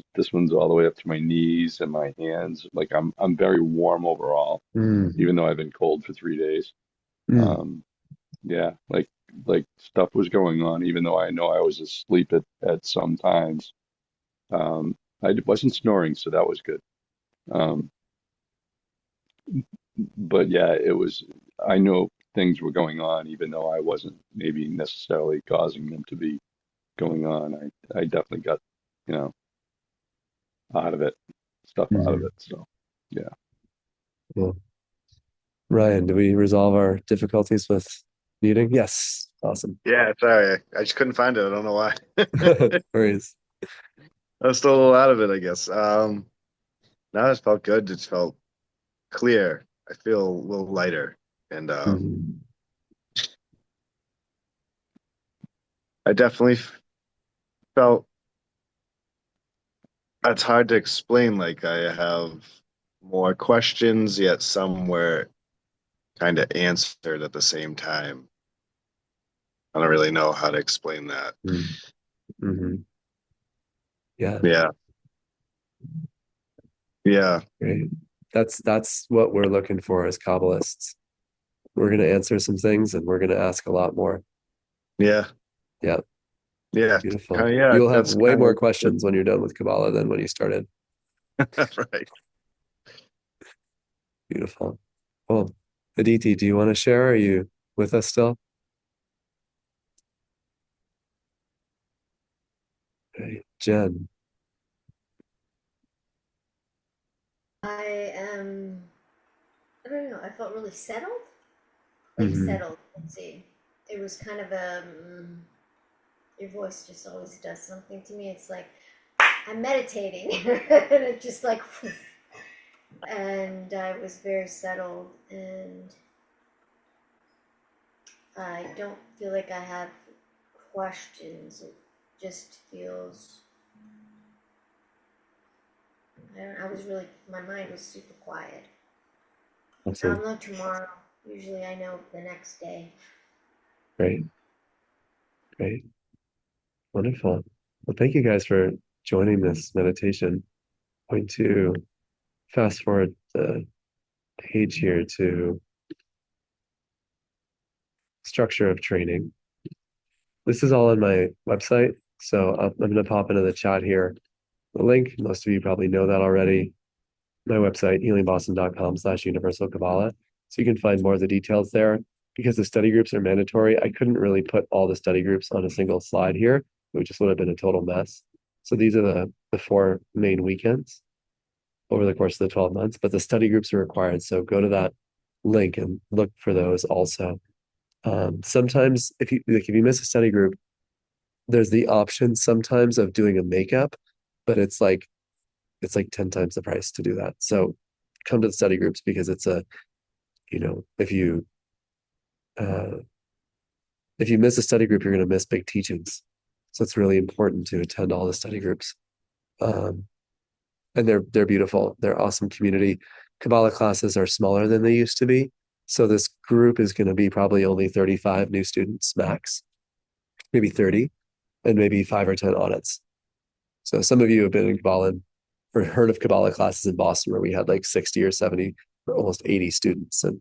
all the way up to my knees and my hands. Like I'm very warm overall, Mm-hmm. even though I've been cold for 3 days. Mm-hmm. Um, yeah, like stuff was going on, even though I know I was asleep at some times. I wasn't snoring, so that was good. Um, but yeah, it was. I know things were going on, even though I wasn't maybe necessarily causing them to be going on. I definitely got, you know, out of it, stuff out of Mm-hmm. it. So yeah. Cool. Ryan, do we resolve our difficulties with meeting? Yes. Awesome. Yeah, sorry. I just couldn't find it. I don't know why. No worries. I'm still a little out of it, I guess. No, it felt good. It felt clear. I feel a little lighter. And Mm-hmm. I definitely felt it's hard to explain. Like I have more questions, yet some were kind of answered at the same time. I don't really know how to explain that. Mm-hmm. Yeah, Yeah. Yeah. great. That's what we're looking for as Kabbalists. We're going to answer some things and we're going to ask a lot more. Yeah. Yeah, Yeah. beautiful. Yeah. You'll have That's way kind more of questions when you're done with Kabbalah than when you started. right. Beautiful. Well, Aditi, do you want to share? Are you with us still? Okay. Jen. I am, I don't know, I felt really settled. Like Hmm. settled, let's see. It was kind of your voice just always does something to me. It's like I'm meditating, and it just like, and I was very settled, and I don't feel like I have questions. It just feels, I was really, my mind was super quiet. I'll Awesome. know tomorrow. Usually I know the next day. Great. Great. Wonderful. Well, thank you guys for joining this meditation. I'm going to fast forward the page here to structure of training. This is all on my website. So I'm going to pop into the chat here the link. Most of you probably know that already. My website, healingboston.com/universal Kabbalah. So you can find more of the details there. Because the study groups are mandatory, I couldn't really put all the study groups on a single slide here. It just would have been a total mess. So these are the 4 main weekends over the course of the 12 months, but the study groups are required. So go to that link and look for those also. Sometimes if you miss a study group, there's the option sometimes of doing a makeup, but it's like 10 times the price to do that. So come to the study groups because it's a, you know, uh, if you miss a study group, you're going to miss big teachings. So it's really important to attend all the study groups. Um, and they're beautiful. They're awesome community. Kabbalah classes are smaller than they used to be. So this group is going to be probably only 35 new students max, maybe 30, and maybe 5 or 10 audits. So some of you have been in Kabbalah or heard of Kabbalah classes in Boston where we had like 60 or 70 or almost 80 students. And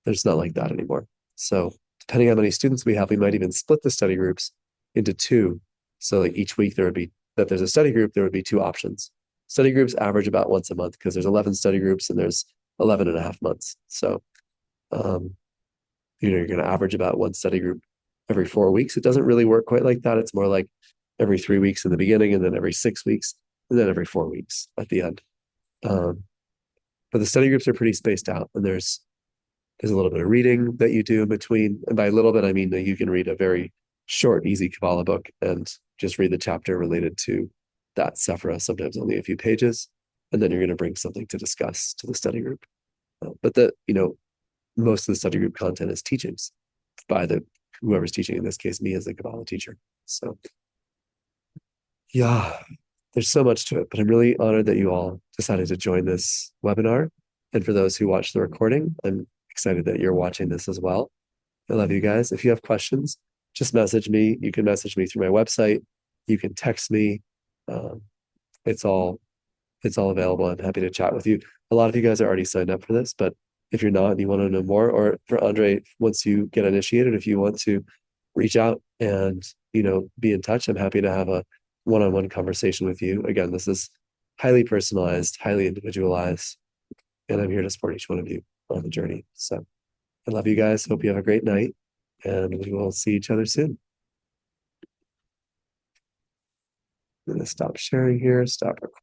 there's not like that anymore. So depending on how many students we have, we might even split the study groups into 2. So like each week there would be that there's a study group, there would be 2 options. Study groups average about once a month because there's 11 study groups and there's 11 and a half months. So, um, you're going to average about 1 study group every 4 weeks. It doesn't really work quite like that. It's more like every 3 weeks in the beginning and then every 6 weeks and then every 4 weeks at the end. But the study groups are pretty spaced out and there's a little bit of reading that you do in between. And by a little bit, I mean that you can read a very short, easy Kabbalah book and just read the chapter related to that Sephira, sometimes only a few pages. And then you're going to bring something to discuss to the study group. But most of the study group content is teachings by whoever's teaching, in this case, me as a Kabbalah teacher. So yeah, there's so much to it, but I'm really honored that you all decided to join this webinar. And for those who watch the recording, I'm excited that you're watching this as well. I love you guys. If you have questions, just message me. You can message me through my website. You can text me. Um, it's all available. I'm happy to chat with you. A lot of you guys are already signed up for this, but if you're not and you want to know more, or for Andre, once you get initiated, if you want to reach out and be in touch, I'm happy to have a one-on-one conversation with you. Again, this is highly personalized, highly individualized, and I'm here to support each one of you on the journey. So I love you guys. Hope you have a great night, and we will see each other soon. I'm going to stop sharing here, stop recording.